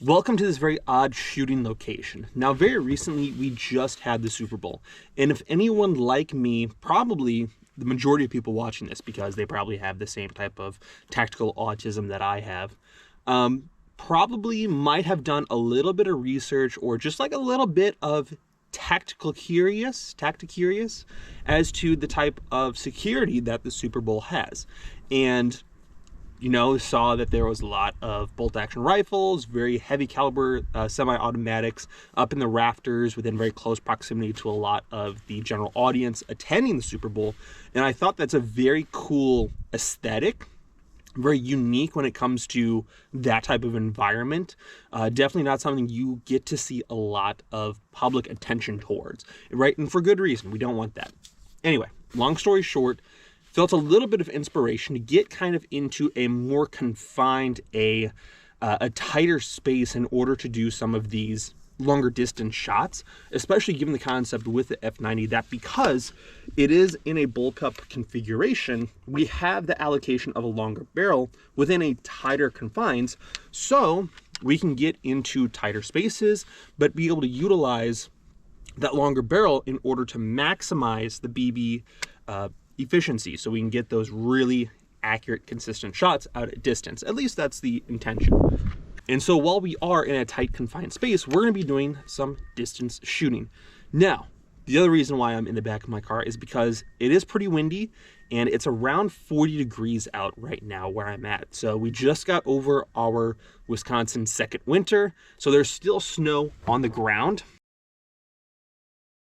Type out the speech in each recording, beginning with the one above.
Welcome to this very odd shooting location. Now, very recently, we just had the Super Bowl. And if anyone like me, probably the majority of people watching this, because they probably have the same type of tactical autism that I have, probably might have done a little bit of research or just like a little bit of tactic curious as to the type of security that the Super Bowl has. And saw that there was a lot of bolt action rifles, very heavy caliber semi-automatics up in the rafters within very close proximity to a lot of the general audience attending the Super Bowl. And I thought that's a very cool aesthetic, very unique when it comes to that type of environment. Definitely not something you get to see a lot of public attention towards, right? And for good reason. We don't want that. Anyway, long story short, felt a little bit of inspiration to get kind of into a more confined, a tighter space in order to do some of these longer distance shots, especially given the concept with the F90 that because it is in a bullpup configuration, we have the allocation of a longer barrel within a tighter confines, so we can get into tighter spaces, but be able to utilize that longer barrel in order to maximize the BB efficiency, so we can get those really accurate, consistent shots out at distance. At least that's the intention. And so while we are in a tight, confined space, we're going to be doing some distance shooting. Now, the other reason why I'm in the back of my car is because it is pretty windy and it's around 40 degrees out right now where I'm at. So we just got over our Wisconsin second winter, so there's still snow on the ground.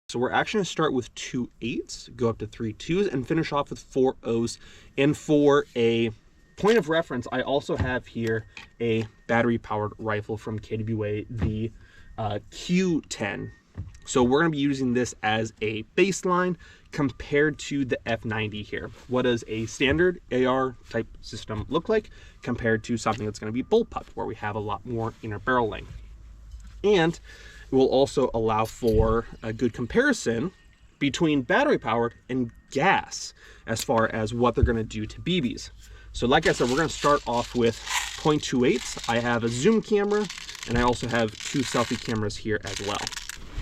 So we're actually going to start with 2 8s, go up to 3 2s, and finish off with 4 O's. And for a point of reference, I also have here a battery-powered rifle from KWA, the Q10. So we're going to be using this as a baseline compared to the F90 here. What does a standard AR type system look like compared to something that's going to be bullpup, where we have a lot more inner barrel length? And it will also allow for a good comparison between battery powered and gas as far as what they're going to do to BBs. So like I said, we're going to start off with 0.28s. I have a zoom camera and I also have 2 selfie cameras here as well.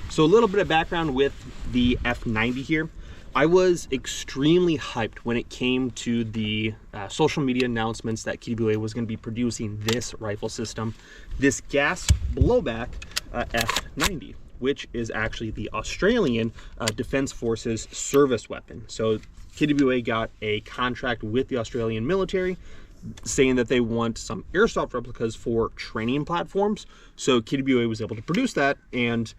So a little bit of background with the F90 here. I was extremely hyped when it came to the social media announcements that KWA was going to be producing this rifle system, this gas BlowBack F90, which is actually the Australian Defence Forces service weapon. So KWA got a contract with the Australian military saying that they want some airsoft replicas for training platforms. So KWA was able to produce that, and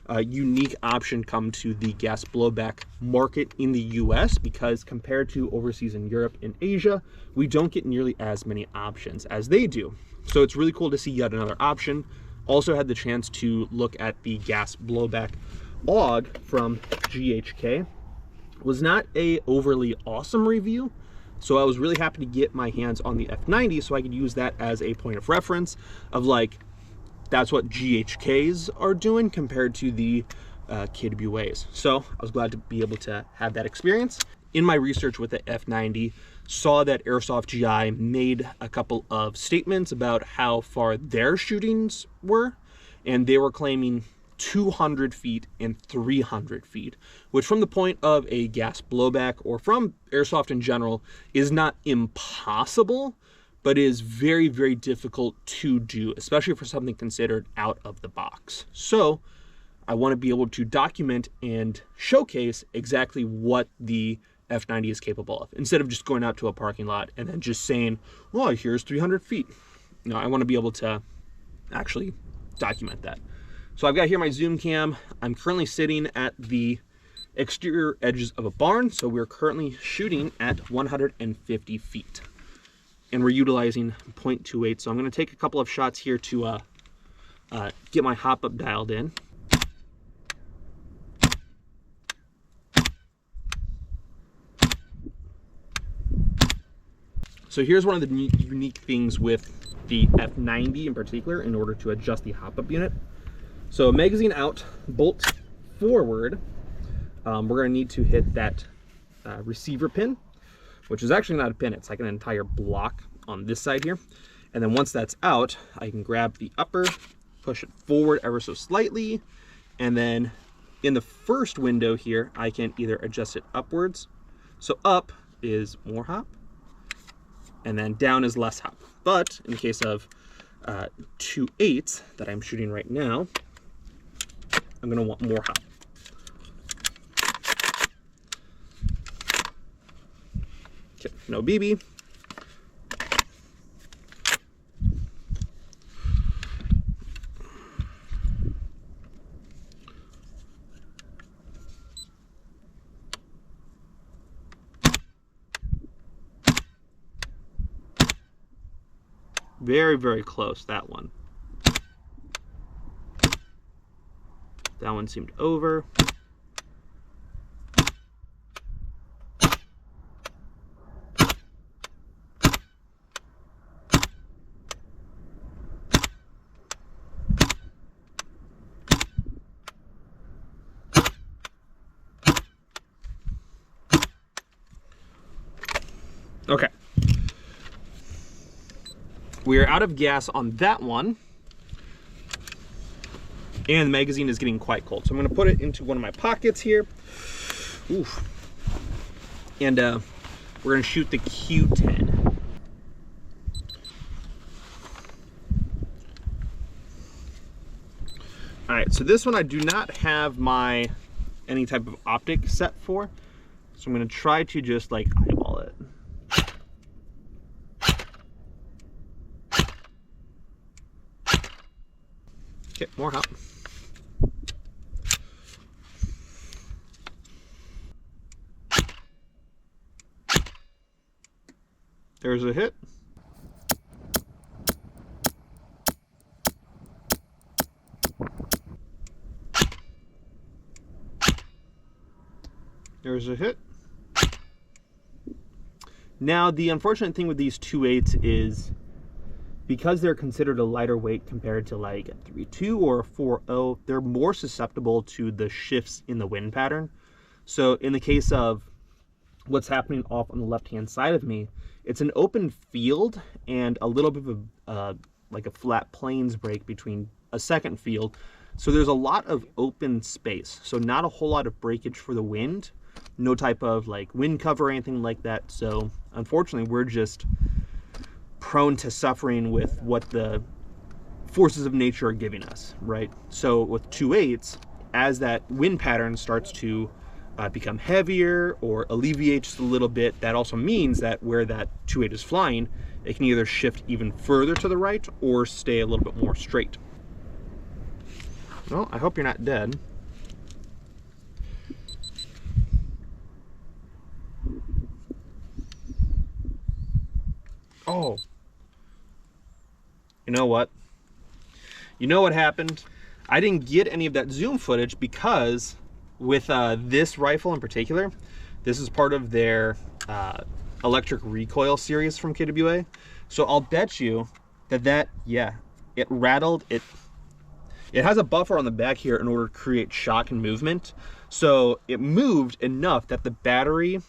a unique option come to the gas blowback market in the US, because compared to overseas in Europe and Asia, we don't get nearly as many options as they do. So it's really cool to see yet another option. Also had the chance to look at the gas blowback AUG from GHK. It was not a overly awesome review, so I was really happy to get my hands on the F90 so I could use that as a point of reference of like, that's what GHKs are doing compared to the KWAs. So I was glad to be able to have that experience. In my research with the F90, saw that AirsoftGI made a couple of statements about how far their shootings were, and they were claiming 200 feet and 300 feet, which from the point of a gas blowback or from airsoft in general is not impossible, but is very, very difficult to do, especially for something considered out of the box. So I want to be able to document and showcase exactly what the F90 is capable of, instead of just going out to a parking lot and then just saying, well, here's 300 feet. No, I want to be able to actually document that. So I've got here my zoom cam. I'm currently sitting at the exterior edges of a barn. So we're currently shooting at 150 feet. And we're utilizing 0.28. So I'm going to take a couple of shots here to get my hop up dialed in. So here's one of the unique things with the F90 in particular in order to adjust the hop up unit. So magazine out, bolt forward. We're going to need to hit that receiver pin, which is actually not a pin, it's like an entire block on this side here. And then once that's out, I can grab the upper push it forward ever so slightly, and then in the first window here, I can either adjust it upwards. So up is more hop, and then down is less hop. But in the case of 2/8 that I'm shooting right now, I'm gonna want more hop. Okay, no BB. Very, very close, that one. That one seemed over. Okay. We are out of gas on that one, and the magazine is getting quite cold. So I'm going to put it into one of my pockets here. Oof. And we're going to shoot the Q10. All right, so this one I do not have any type of optic set for, so I'm going to try to just like eyeball it. Okay, more hop. There's a hit. There's a hit. Now, the unfortunate thing with these 2/8 is because they're considered a lighter weight compared to like a 3.2 or a 4.0, they're more susceptible to the shifts in the wind pattern. So in the case of what's happening off on the left-hand side of me, it's an open field and a little bit of like a flat plains break between a second field. So there's a lot of open space. So not a whole lot of breakage for the wind, no type of like wind cover or anything like that. So unfortunately, we're just prone to suffering with what the forces of nature are giving us, right? So with 2/8, as that wind pattern starts to become heavier or alleviate just a little bit, that also means that where that 2/8 is flying, it can either shift even further to the right or stay a little bit more straight. Well, I hope you're not dead. Oh. You know what? You know what happened? I didn't get any of that zoom footage because with this rifle in particular, this is part of their electric recoil series from KWA. So I'll bet you that yeah, it rattled. It has a buffer on the back here in order to create shock and movement. So it moved enough that the battery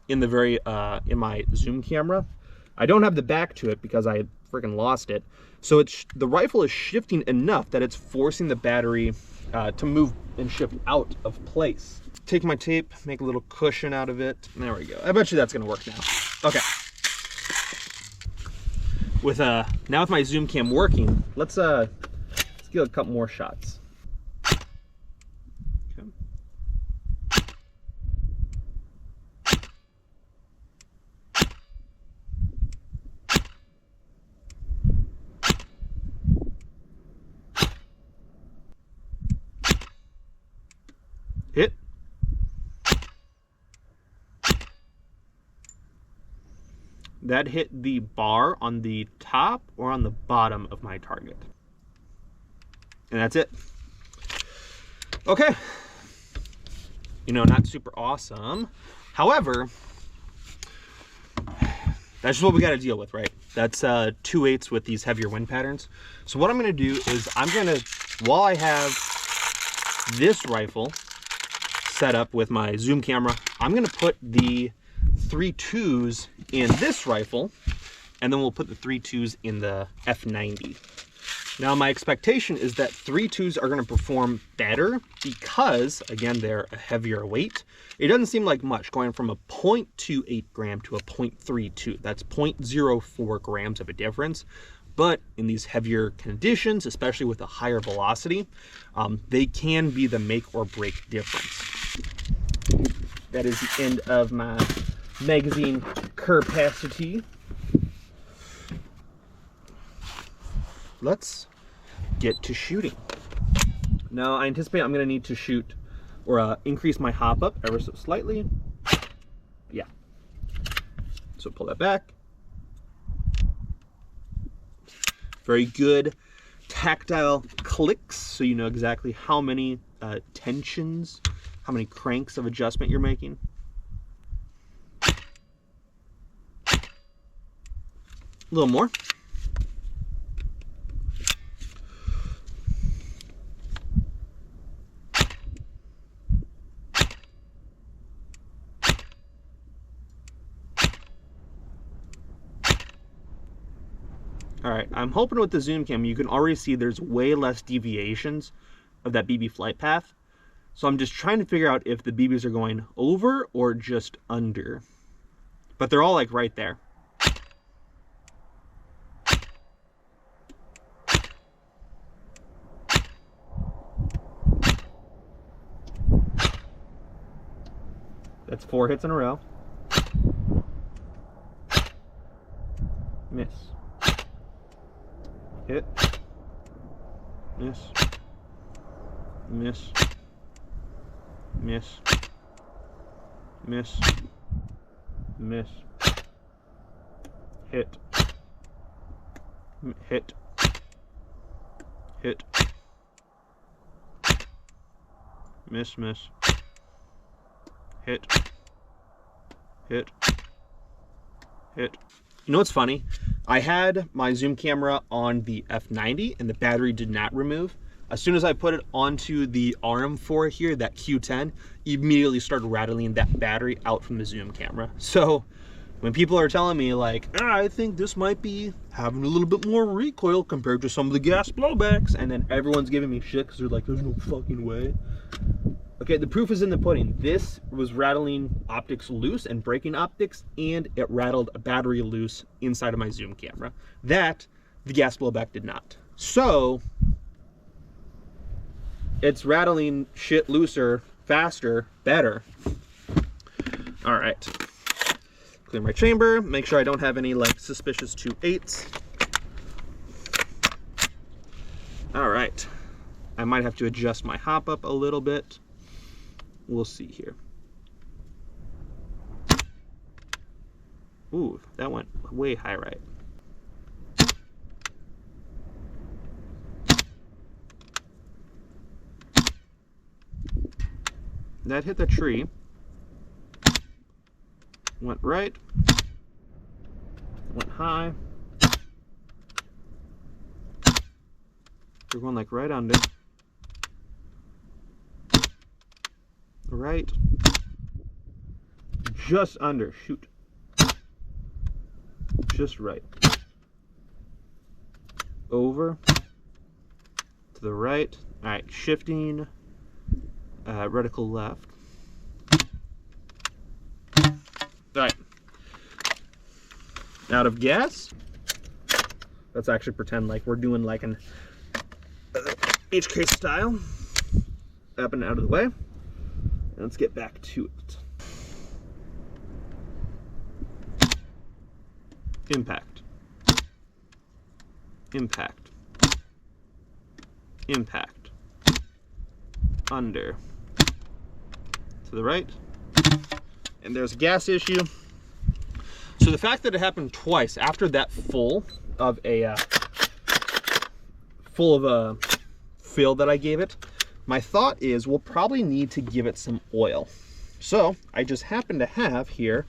in the in my zoom camera, I don't have the back to it because I freaking lost it. So the rifle is shifting enough that it's forcing the battery to move and shift out of place. Take my tape, make a little cushion out of it. There we go. I bet you that's gonna work now. Okay. Now with my zoom cam working, let's get a couple more shots. Okay. Hit. That hit the bar on the top or on the bottom of my target. And that's it. Okay. You know, not super awesome. However, that's just what we got to deal with, right? That's 2/8 with these heavier wind patterns. So what I'm going to do is while I have this rifle set up with my zoom camera, I'm going to put the 3.2s in this rifle, and then we'll put the 3.2s in the F90. Now my expectation is that 3.2s are going to perform better because, again, they're a heavier weight. It doesn't seem like much going from a 0.28 gram to a 0.32. That's 0.04 grams of a difference. But in these heavier conditions, especially with a higher velocity, they can be the make or break difference. That is the end of my magazine capacity. Let's get to shooting. Now I anticipate I'm going to need to shoot or increase my hop up ever so slightly. Yeah. So pull that back. Very good tactile clicks, so you know exactly how many tensions, how many cranks of adjustment you're making. A little more. All right, I'm hoping with the zoom cam, you can already see there's way less deviations of that BB flight path. So I'm just trying to figure out if the BBs are going over or just under. But they're all like right there. That's 4 hits in a row. Miss. Hit. Miss. Miss. Miss. Miss. Miss. Hit. Hit. Hit. Miss. Miss. Hit. Hit. Hit. You know what's funny? I had my zoom camera on the F90 and the battery did not remove. As soon as I put it onto the RM4 here, that Q10, immediately started rattling that battery out from the zoom camera. So when people are telling me like, I think this might be having a little bit more recoil compared to some of the gas blowbacks, and then everyone's giving me shit because they're like, there's no fucking way. Okay, the proof is in the pudding. This was rattling optics loose and breaking optics, and it rattled a battery loose inside of my zoom camera. That, the gas blowback did not. So, it's rattling shit looser, faster, better. All right. Clear my chamber, make sure I don't have any like suspicious 2.8s. All right. I might have to adjust my hop up a little bit. We'll see here. Ooh, that went way high right. That hit the tree. Went right. Went high. We're going like right under. Right. Just under. Shoot. Just right. Over. To the right. Alright, shifting. Reticle left. Alright. Out of gas. Let's actually pretend like we're doing like an HK style. Up and out of the way. Let's get back to it. Impact. Impact. Impact. Under. To the right. And there's a gas issue. So the fact that it happened twice after that full of a fill that I gave it, my thought is we'll probably need to give it some oil. So I just happen to have here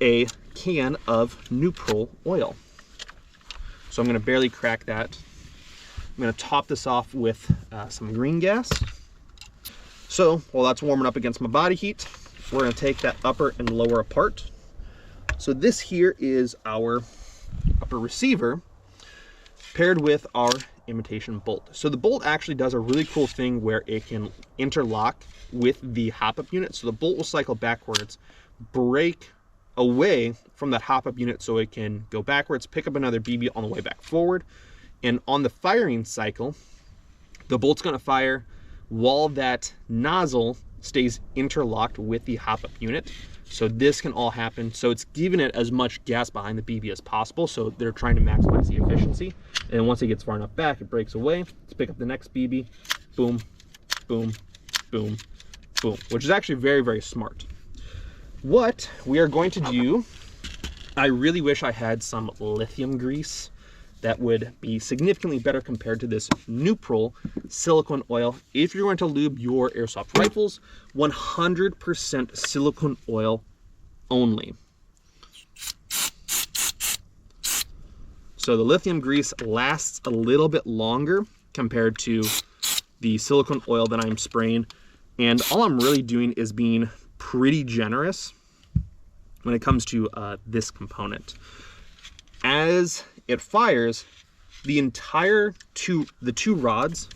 a can of neutral oil. So I'm going to barely crack that. I'm going to top this off with some green gas. So while that's warming up against my body heat, we're going to take that upper and lower apart. So this here is our upper receiver paired with our imitation bolt. So the bolt actually does a really cool thing where it can interlock with the hop-up unit. So the bolt will cycle backwards, break away from that hop-up unit so it can go backwards, pick up another BB on the way back forward. And on the firing cycle, the bolt's going to fire while that nozzle stays interlocked with the hop-up unit. So this can all happen. So it's giving it as much gas behind the BB as possible. So they're trying to maximize the efficiency. And once it gets far enough back, it breaks away. Let's pick up the next BB. Boom, boom, boom, boom, which is actually very, very smart. What we are going to do, I really wish I had some lithium grease that would be significantly better compared to this neutral silicone oil. If you're going to lube your airsoft rifles, 100% silicone oil only. So the lithium grease lasts a little bit longer compared to the silicone oil that I'm spraying. And all I'm really doing is being pretty generous when it comes to this component. As it fires, the entire the two rods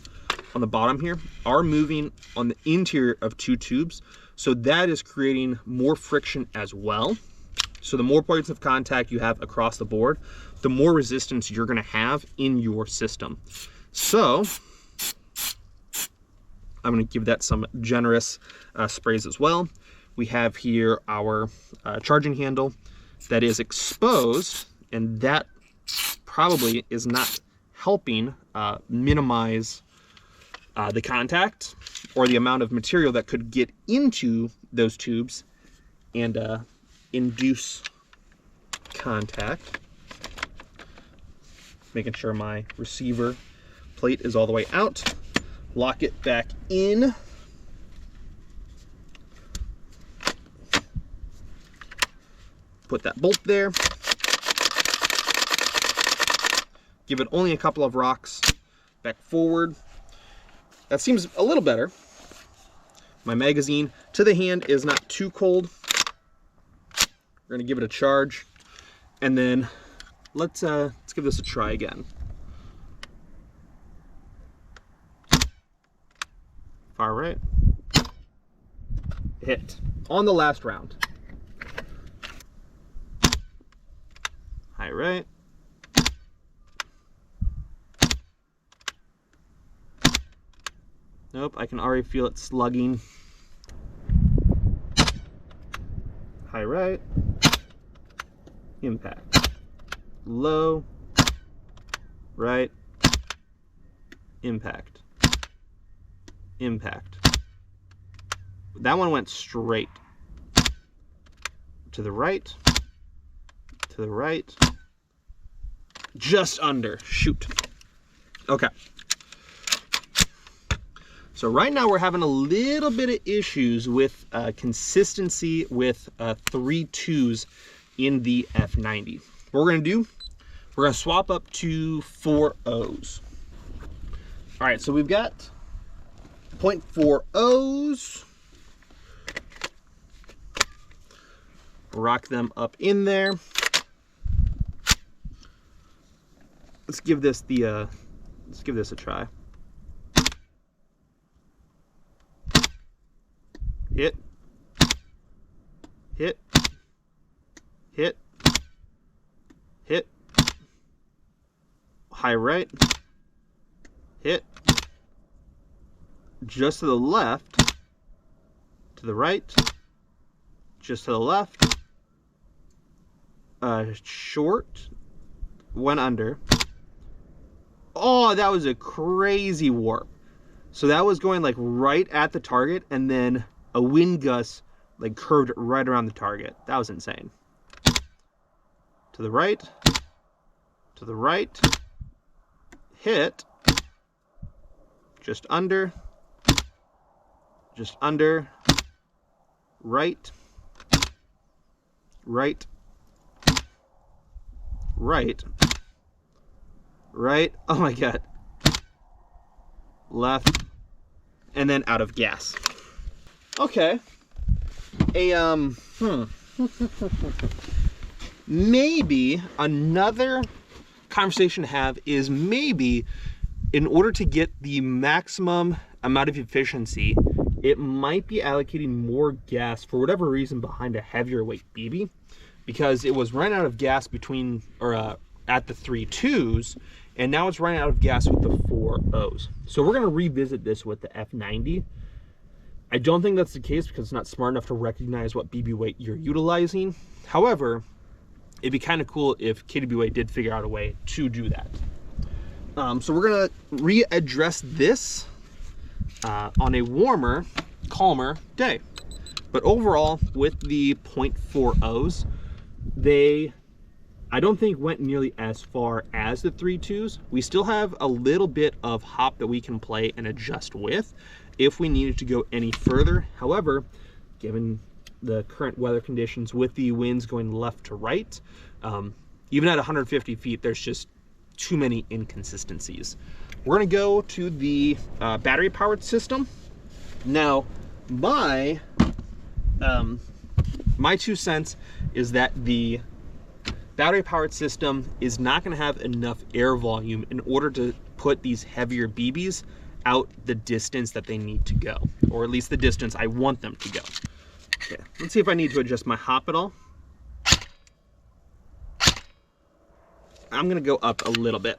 on the bottom here are moving on the interior of two tubes. So that is creating more friction as well. So the more points of contact you have across the board, the more resistance you're gonna have in your system. So I'm gonna give that some generous sprays as well. We have here our charging handle that is exposed, and that probably is not helping minimize the contact or the amount of material that could get into those tubes and induce contact. Making sure my receiver plate is all the way out. Lock it back in. Put that bolt there. Give it only a couple of rocks back forward. That seems a little better. My magazine to the hand is not too cold. We're gonna give it a charge, and then let's give this a try again. Far right. Hit on the last round. High right. Nope, I can already feel it slugging. High right. Impact. Low. Right. Impact. Impact. That one went straight. To the right. To the right. Just under. Shoot. Okay. So right now we're having a little bit of issues with consistency with 3 2s in the F90. What we're gonna do, we're gonna swap up to 4 O's. All right, so we've got 0.4 O's. Rock them up in there. Let's give this a try. Hit, hit, hit, hit, high right, hit, just to the left, to the right, just to the left, short, went under. Oh, that was a crazy warp. So that was going like right at the target, and then a wind gust like curved right around the target. That was insane. To the right, hit, just under, right, right, right, right, oh my god, left, and then out of gas. Okay. Maybe another conversation to have is maybe in order to get the maximum amount of efficiency, it might be allocating more gas for whatever reason behind a heavier weight BB, because it was running out of gas between, or at the 3 2s, and now it's running out of gas with the 4 Os. So we're gonna revisit this with the F90. I don't think that's the case because it's not smart enough to recognize what BB weight you're utilizing. However, it'd be kind of cool if KWA did figure out a way to do that. So we're gonna readdress this on a warmer, calmer day. But overall, with the 0.4 Os, they, I don't think, went nearly as far as the 3 2s. We still have a little bit of hop that we can play and adjust with if we needed to go any further. However, given the current weather conditions with the winds going left to right, even at 150 feet, there's just too many inconsistencies. We're gonna go to the battery powered system. Now, my 2 cents is that the battery powered system is not gonna have enough air volume in order to put these heavier BBs out the distance that they need to go, or at least the distance I want them to go. Okay, let's see if I need to adjust my hop at all. I'm gonna go up a little bit.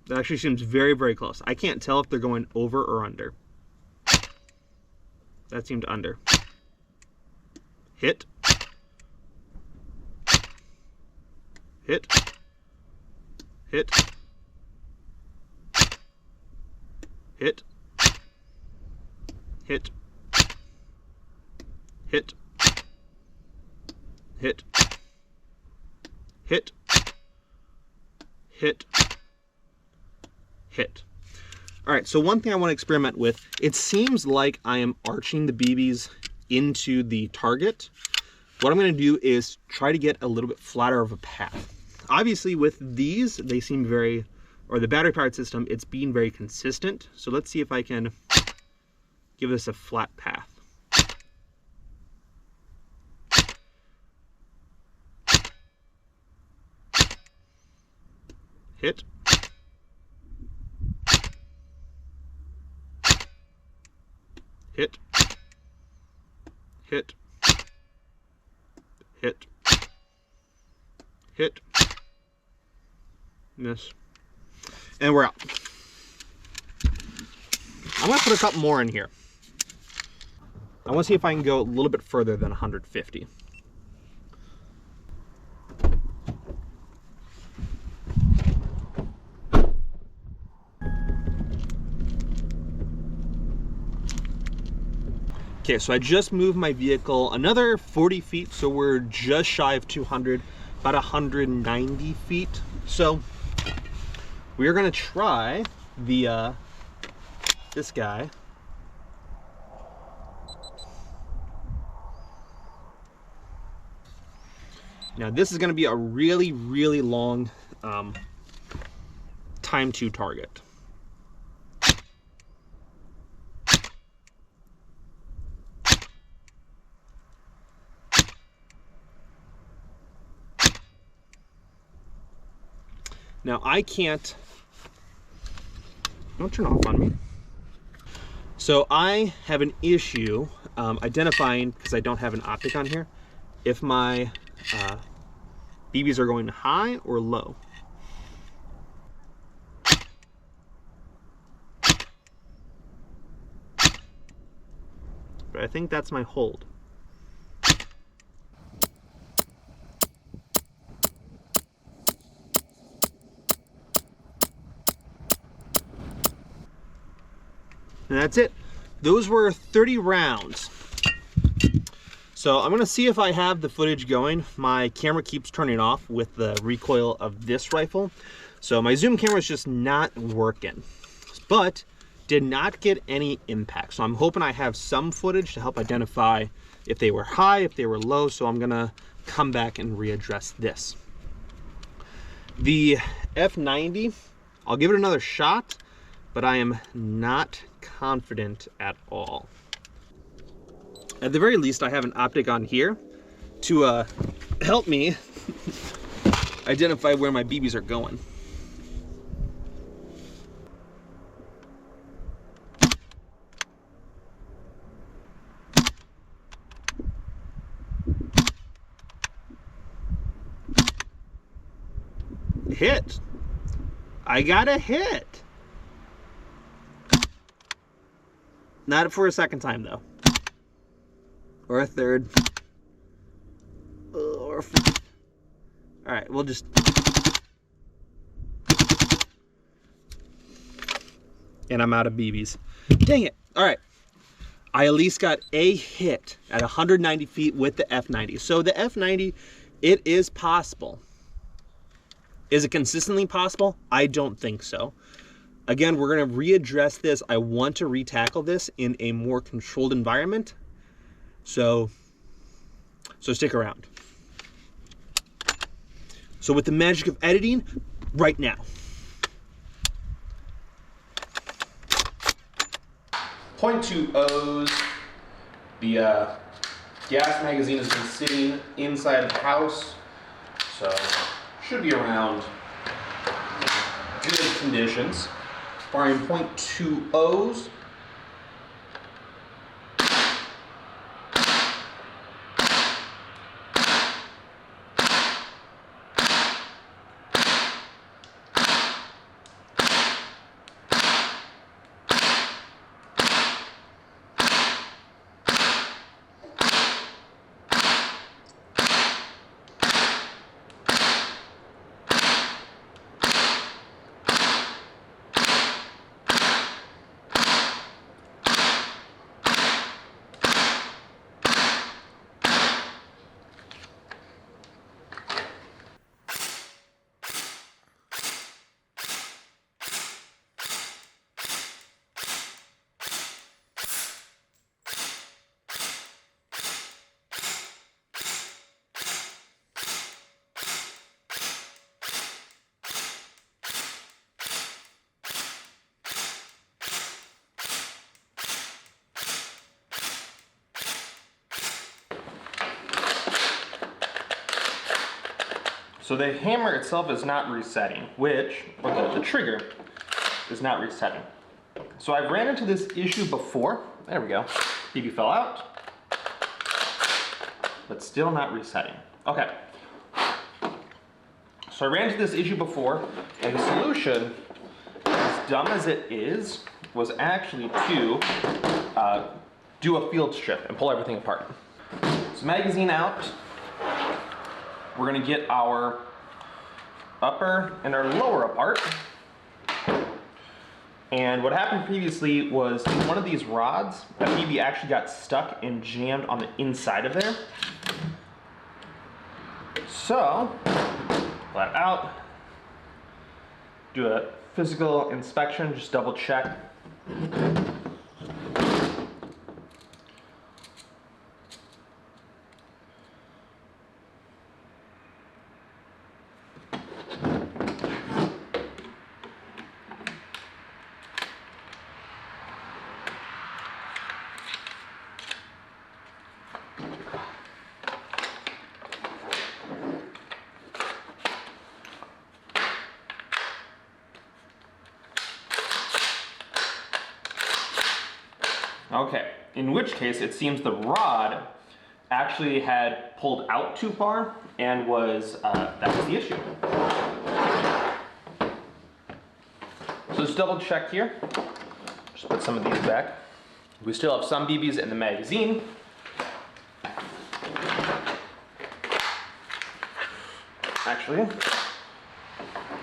That actually seems very, very close. I can't tell if they're going over or under. That seemed under. Hit. Hit. Hit. Hit. Hit. Hit. Hit. Hit. Hit. Hit. All right, so one thing I want to experiment with, it seems like I am arching the BBs into the target. What I'm going to do is try to get a little bit flatter of a path. Obviously with these, they seem very, or the battery powered system, it's being very consistent. So let's see if I can give this a flat path. Hit. Hit. Hit. Hit. Hit. Miss. And we're out. I'm gonna put a couple more in here. I want to see if I can go a little bit further than 150. Okay, so I just moved my vehicle another 40 feet, so we're just shy of 200, about 190 feet. So we're gonna try the this guy. Now this is gonna be a really, really long time to target. Now I can't, don't turn off on me. So I have an issue identifying, because I don't have an optic on here, if my BBs are going high or low. But I think that's my hold. And that's it. Those were 30 rounds. So I'm gonna see if I have the footage going. My camera keeps turning off with the recoil of this rifle. So my zoom camera is just not working, but did not get any impact. So I'm hoping I have some footage to help identify if they were high, if they were low. So I'm gonna come back and readdress this. The F90, I'll give it another shot, but I am not confident at all. At the very least, I have an optic on here to help me identify where my BBs are going. Hit. I got a hit. Not for a second time though. Or a third. Or a fourth. Alright, we'll just... And I'm out of BBs. Dang it. Alright. I at least got a hit at 190 feet with the F90. So the F90, it is possible. Is it consistently possible? I don't think so. Again, we're going to readdress this. I want to re-tackle this in a more controlled environment. So stick around. So with the magic of editing, right now. .2 O's. The gas magazine has been sitting inside the house, so should be around good conditions. Firing .2 O's. So the hammer itself is not resetting, or the trigger is not resetting. So I've ran into this issue before. There we go. BB fell out, but still not resetting. Okay. So I ran into this issue before, and the solution, as dumb as it is, was actually to do a field strip and pull everything apart. So magazine out. We're going to get our upper and our lower apart. And what happened previously was in one of these rods, that BB actually got stuck and jammed on the inside of there. So, pull that out, do a physical inspection, just double check. Okay, in which case it seems the rod actually had pulled out too far and was, that was the issue. So just double check here. Just put some of these back. We still have some BBs in the magazine. Actually,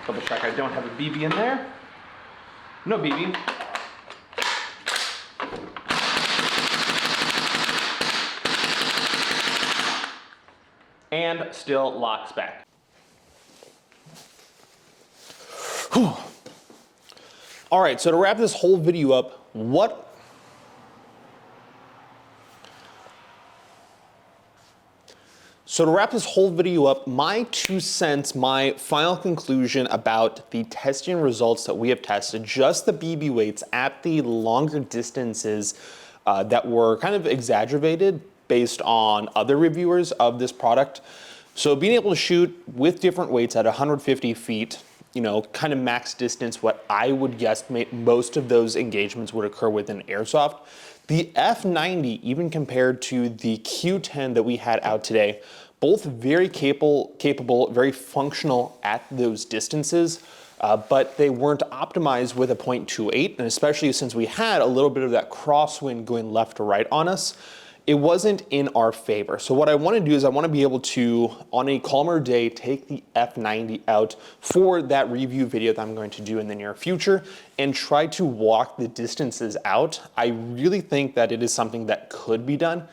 double check I don't have a BB in there. No BB. And still locks back. Whew. All right, so to wrap this whole video up, my 2 cents, my final conclusion about the testing results that we have tested, just the BB weights at the longer distances that were kind of exaggerated based on other reviewers of this product. So being able to shoot with different weights at 150 feet, kind of max distance, what I would guess most of those engagements would occur within Airsoft. The F90, even compared to the Q10 that we had out today, both very capable, very functional at those distances, but they weren't optimized with a .28, and especially since we had a little bit of that crosswind going left to right on us, it wasn't in our favor. So what I want to do is I want to be able to, on a calmer day, take the F90 out for that review video that I'm going to do in the near future and try to walk the distances out. I really think that it is something that could be done.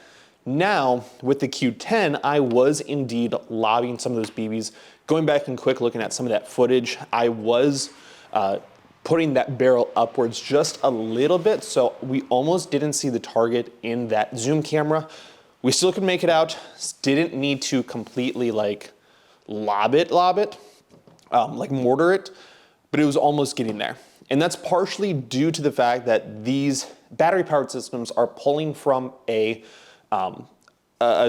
Now, with the Q10, I was indeed lobbing some of those BBs. Going back and quick looking at some of that footage, I was putting that barrel upwards just a little bit, so we almost didn't see the target in that zoom camera. We still could make it out, didn't need to completely like lob it, like mortar it, but it was almost getting there. And that's partially due to the fact that these battery powered systems are pulling from a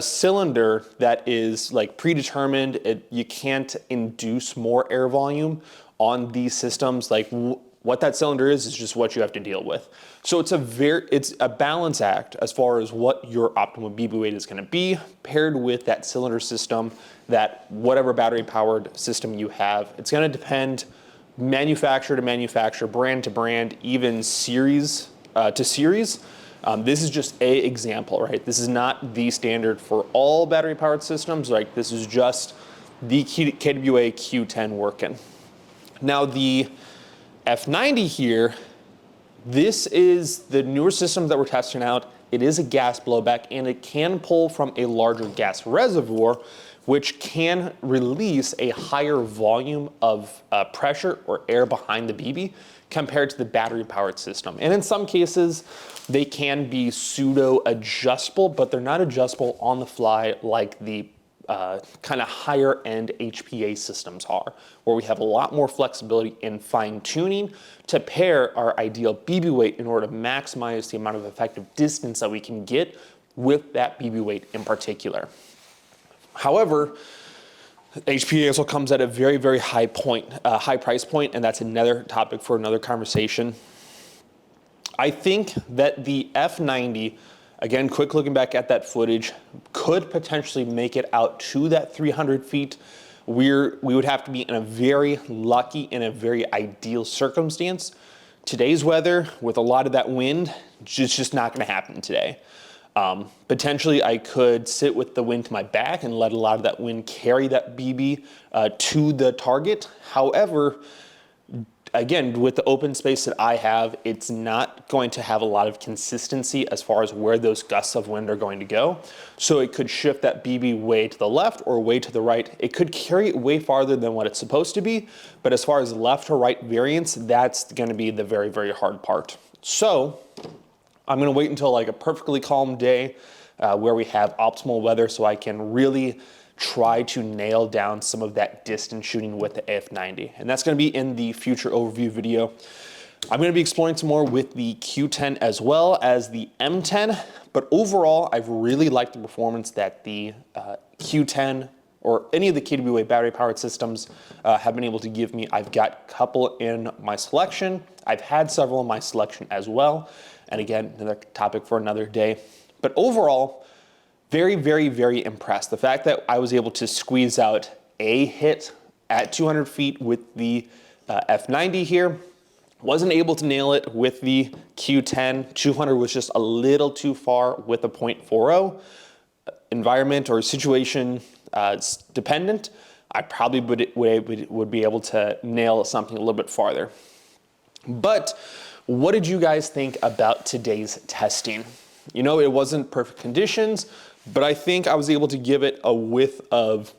cylinder that is like predetermined. You can't induce more air volume on these systems. Like what that cylinder is just what you have to deal with. So it's a balance act as far as what your optimal BB weight is going to be paired with that cylinder system, that whatever battery powered system you have. It's going to depend manufacturer to manufacturer, brand to brand, even series to series. This is just an example, right? This is not the standard for all battery powered systems. Like this is just the KWA Q10 working. Now the F90 here, this is the newer system that we're testing out. It is a gas blowback and it can pull from a larger gas reservoir, which can release a higher volume of pressure or air behind the BB compared to the battery powered system. And in some cases, they can be pseudo adjustable, but they're not adjustable on the fly like the kind of higher end HPA systems are, where we have a lot more flexibility in fine tuning to pair our ideal BB weight in order to maximize the amount of effective distance that we can get with that BB weight in particular. However, HPA also comes at a very, very high price point, and that's another topic for another conversation. I think that the F90, again, quick looking back at that footage, could potentially make it out to that 300 feet. We would have to be in a very lucky and a very ideal circumstance. Today's weather, with a lot of that wind, it's just not going to happen today. Potentially, I could sit with the wind to my back and let a lot of that wind carry that BB to the target. However, again, with the open space that I have, it's not going to have a lot of consistency as far as where those gusts of wind are going to go. So it could shift that BB way to the left or way to the right. It could carry it way farther than what it's supposed to be. But as far as left or right variance, that's going to be the very, very hard part. So I'm going to wait until like a perfectly calm day where we have optimal weather so I can really try to nail down some of that distance shooting with the F90. And that's going to be in the future overview video. I'm going to be exploring some more with the Q10 as well as the M10. But overall, I've really liked the performance that the Q10 or any of the KWA battery powered systems have been able to give me. I've got a couple in my selection. I've had several in my selection as well. And again, another topic for another day. But overall, very, very, very impressed. The fact that I was able to squeeze out a hit at 200 feet with the F90 here. Wasn't able to nail it with the Q10. 200 was just a little too far with a .40. Environment or situation dependent, I probably would be able to nail something a little bit farther. But what did you guys think about today's testing? You know, it wasn't perfect conditions, but I think I was able to give it a width of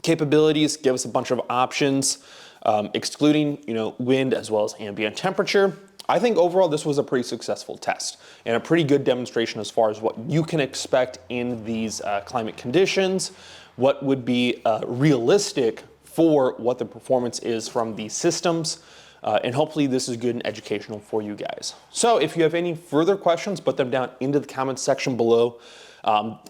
capabilities, give us a bunch of options, excluding, wind as well as ambient temperature. I think overall this was a pretty successful test and a pretty good demonstration as far as what you can expect in these climate conditions, what would be realistic for what the performance is from these systems. And hopefully this is good and educational for you guys. So if you have any further questions, put them down into the comments section below.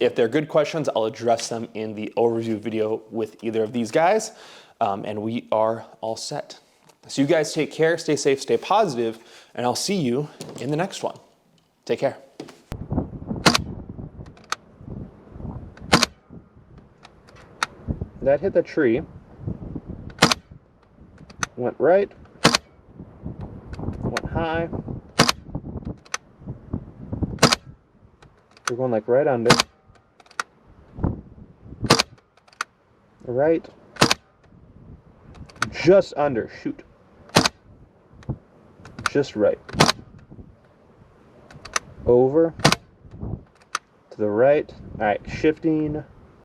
If they're good questions, I'll address them in the overview video with either of these guys. And we are all set. So you guys take care, stay safe, stay positive, and I'll see you in the next one. Take care. That hit the tree, went right, went high. We're going like right under, right, just under, shoot, just right, over, to the right. All right, shifting,